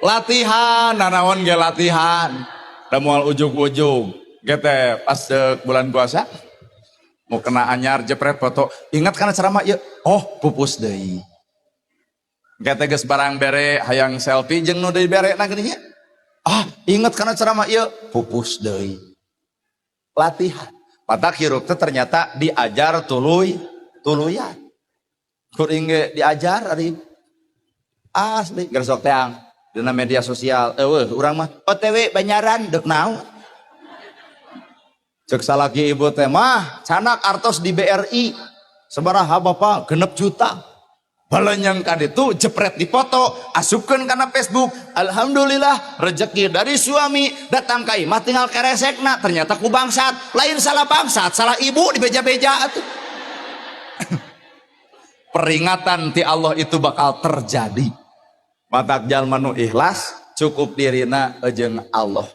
latihan nanaon ge latihan da moal ujug-ujug gete pas bulan puasa mau kena anyar jepret foto ingat kana ceramah ieu oh pupus deui gete geus barang bere hayang selfie jeung nu deui bere na geuning nya ingat kana ceramah ieu pupus deui latihan patak hirup teh ternyata diajar tuluyan kuring ge diajar ari asli gersok teang dina media sosial urang mah OTW Banyaran deuk naon cek salaki ibu teh mah canak artos di BRI sabaraha bapak 6 juta balanyang ka ditu jepret dipoto asupkeun kana Facebook alhamdulillah rezeki dari suami datang ka imah tinggal keresekna ternyata ku bangsat lain salah bangsat salah ibu dibeja-beja atuh peringatan ti Allah itu bakal terjadi matak jalma nu ikhlas cukup dirina jeung Allah